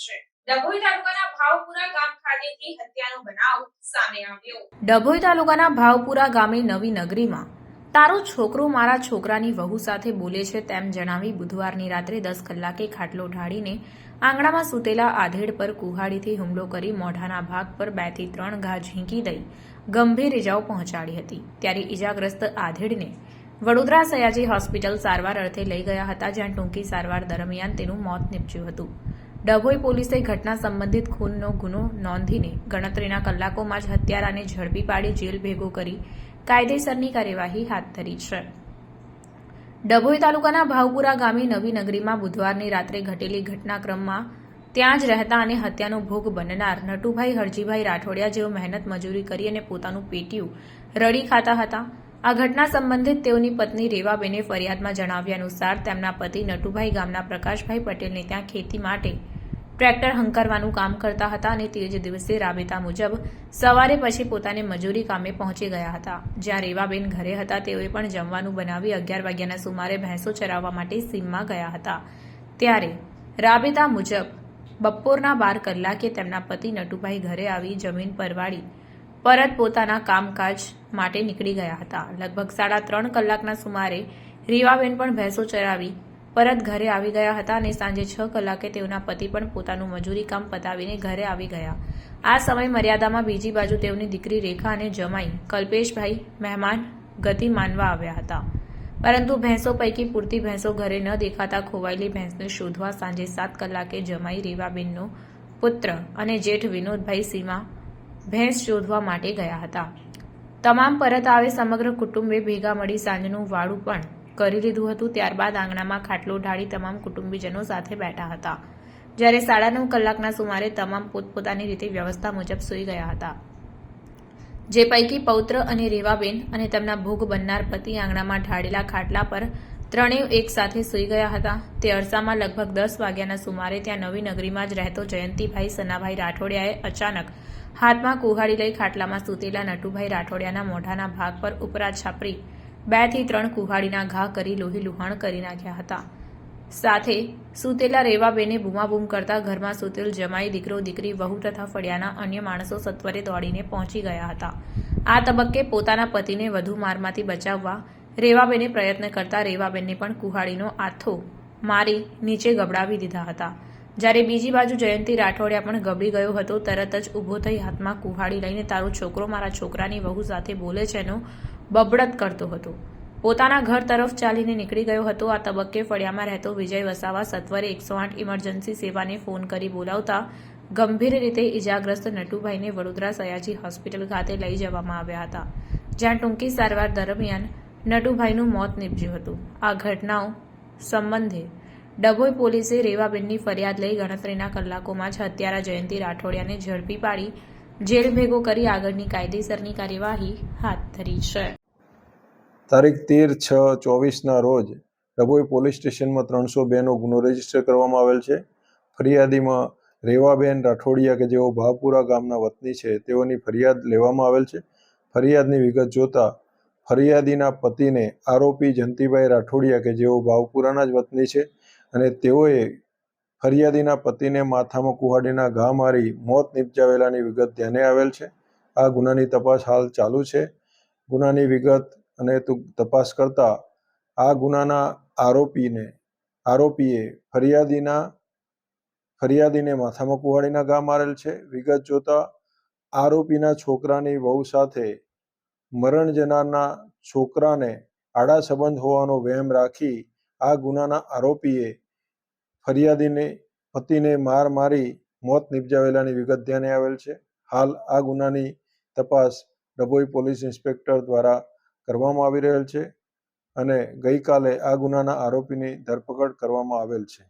છે। ડભોઈ તાલુકાના ભાવપુરા ગામ ખાતેથી હત્યાનો બનાવ સામે આવ્યો। ડભોઈ તાલુકાના ભાવપુરા ગામે નવી નગરીમાં તારો છોકરો મારા છોકરાની વહુ સાથે બોલે છે તેમ જણાવી બુધવારની રાત્રે 10 કલાકે ખાટલો ઢાળીને આંગણામાં સૂતેલા આધેડ પર કુહાડીથી હુમલો કરી મોઢાના ભાગ પર 2 થી 3 ઘા ઝીંકી દઈ ગંભીર ઇજાઓ પહોંચાડી હતી। ત્યારે ઇજાગ્રસ્ત આધેડને વડોદરા સયાજી હોસ્પિટલ સારવાર અર્થે લઈ ગયા હતા, જ્યાં ટૂંકી સારવાર દરમિયાન તેનું મોત નીપજ્યું હતું। ડભોઈ પોલીસે ઘટના સંબંધિત ખૂનનો ગુનો નોંધીને ગણતરીના કલાકોમાં જ હત્યારાને ઝડપી પાડી જેલ ભેગો કરી કાયદેસરની કાર્યવાહી હાથ ધરી છે। ડભોઈ તાલુકાના ભાવપુરા ગામે નવી નગરીમાં બુધવારની રાત્રે ઘટેલી ઘટનાક્રમમાં ત્યાં જ રહેતા અને હત્યાનો ભોગ બનનાર નટુભાઈ હરજીભાઈ રાઠોડિયા જેઓ મહેનત મજૂરી કરી અને પોતાનું પેટીયું રડી ખાતા હતા। આ ઘટના સંબંધિત તેઓની પત્ની રેવાબેને ફરિયાદમાં જણાવ્યા અનુસાર તેમના પતિ નટુભાઈ ગામના પ્રકાશભાઈ પટેલને ત્યાં ખેતી માટે ટ્રેક્ટર હંકારવાનું કામ કરતા હતા અને તે જ દિવસે રાબેતા મુજબ સવારે પછી પોતાને મજૂરી કામે પહોંચી ગયા હતા। જ્યાં રેવાબેન ઘરે હતા, તેઓએ પણ જમવાનું બનાવી 11 વાગ્યાના સુમારે ભેંસો ચરાવવા માટે સીમમાં ગયા હતા। ત્યારે રાબેતા મુજબ બપોરના 12 કલાકે તેમના પતિ નટુભાઈ ઘરે આવી જમીન પરવાડી પરત પોતાના કામકાજ માટે નીકળી ગયા હતા। લગભગ 3.5 કલાકના સુમારે રેવાબેન પણ ભેંસો ચરાવી પરત ઘરે આવી ગયા હતા અને સાંજે 6 કલાકે તેઓના પતિ પણ પોતાનું મજૂરી કામ પતાવીને ઘરે આવી ગયા। આ સમય મર્યાદામાં બીજી બાજુ તેઓની દીકરી રેખા અને જમાઈ કલ્પેશભાઈ મહેમાન ગતિ માનવા આવ્યા હતા, પરંતુ ભેંસો પૈકી પૂરતી ભેંસો ઘરે ન દેખાતા ખોવાયેલી ભેંસને શોધવા સાંજે 7 કલાકે જમાઈ રેવાબેનનો પુત્ર અને જેઠ વિનોદભાઈ સીમા ભેંસ શોધવા માટે ગયા હતા। તમામ પરત આવે સમગ્ર કુટુંબે ભેગા મળી સાંજનું વાળું પણ કરી લીધું હતું। ત્યારબાદ આંગણામાં ખાટલો ઢાળી તમામ કુટુંબીજનો સાથે બેઠા હતા, જ્યારે 9:30 કલાકના સુમારે તમામ પોતપોતાની રીતે વ્યવસ્થા મુજબ સૂઈ ગયા હતા, જે પૈકી પૌત્ર અને રેવાબેન અને તેમના ભોગ બનનાર પતિ આંગણામાં ઢાળેલા ખાટલા પર ત્રણેય એક સાથે સૂઈ ગયા હતા। તે અરસામાં લગભગ 10 વાગ્યાના સુમારે ત્યાં નવી નગરીમાં જ રહેતો જયંતિભાઈ સનાભાઈ રાઠોડિયાએ અચાનક હાથમાં કુહાડી લઈ ખાટલામાં સૂતેલા નટુભાઈ રાઠોડિયાના મોઢાના ભાગ પર ઉપરા છાપરી 2 થી 3 કુહાડીના ઘા કરી લોહી લુહાણ કરી નાખ્યા હતા। સાથે સૂતેલા રેવાબેને બૂમાબૂમ કરતા ઘરમાં સૂતેલ જમાઈ, દીકરો, દીકરી, વહુ તથા ફળિયાના અન્ય માણસો સત્વરે દોડીને પહોંચી ગયા હતા। આ તબક્કે પોતાના પતિને વધુ મારમાંથી બચાવવા રેવાબેને પ્રયત્ન કરતા રેવાબેનને પણ કુહાડીનો આથો મારી નીચે ગબડાવી દીધા હતા। જ્યારે બીજી બાજુ જયંતિ રાઠોડિયા પણ ગબડી ગયો હતો। તરત જ ઊભો થઈ હાથમાં કુહાડી લઈને તારો છોકરો મારા છોકરાની વહુ સાથે બોલે છેનો બબડત કરતો હતો। પોતાના ઘર તરફ ચાલીને નીકળી ગયો હતો। આ તબક્કે ફળિયામાં રહેતો વિજય વસાવા સત્વરે 108 ઇમરજન્સી સેવાને ફોન કરી બોલાવતા ગંભીર રીતે ઇજાગ્રસ્ત નટુભાઈને વડોદરા સયાજી હોસ્પિટલ ખાતે લઈ જવામાં આવ્યા હતા, જ્યાં ટૂંકી સારવાર દરમિયાન નટુભાઈનું મોત નીપજ્યું હતું। આ ઘટનાઓ સંબંધે ડભોઈ પોલીસે રેવાબેનની ફરિયાદ લઈ ગણતરીના કલાકોમાં જ હત્યારા જયંતિ રાઠોડિયાને ઝડપી પાડી જેલ ભેગો કરી આગળની કાયદેસરની કાર્યવાહી હાથ ધરી છે। તારીખ 13/6/24ના રોજ ડભોઈ પોલીસ સ્ટેશનમાં 302નો ગુનો રજીસ્ટર કરવામાં આવેલ છે। ફરિયાદીમાં રેવાબેન રાઠોડિયા કે જેઓ ભાવપુરા ગામના વતની છે, તેઓની ફરિયાદ લેવામાં આવેલ છે। ફરિયાદની વિગત જોતા ફરિયાદીના પતિને આરોપી જયંતિભાઈ રાઠોડિયા કે જેઓ ભાવપુરાના જ વતની છે અને તેઓએ ફરિયાદીના પતિને માથામાં કુહાડીના ઘા મારી મોત નિપજાવેલાની વિગત ધ્યાને આવેલ છે। આ ગુનાની તપાસ હાલ ચાલુ છે। ગુનાની વિગત અને તપાસ કરતા આ ગુનાના આરોપીએ ફરિયાદીને માથામાં કુહાડીના ઘા મારેલ છે। વિગત જોતા આરોપીના છોકરાની વહુ સાથે મરણ જનારના છોકરાને આડા સંબંધ હોવાનો વહેમ રાખી આ ગુનાના આરોપીએ ફરિયાદીને પતિને મારી મોત નિપજાવેલાની વિગત ધ્યાને આવેલ છે। હાલ આ ગુનાની તપાસ ડભોઈ પોલીસ ઇન્સ્પેક્ટર દ્વારા કરવામાં આવી રહેલ છે અને ગઈકાલે આ ગુનાના આરોપીની ધરપકડ કરવામાં આવેલ છે।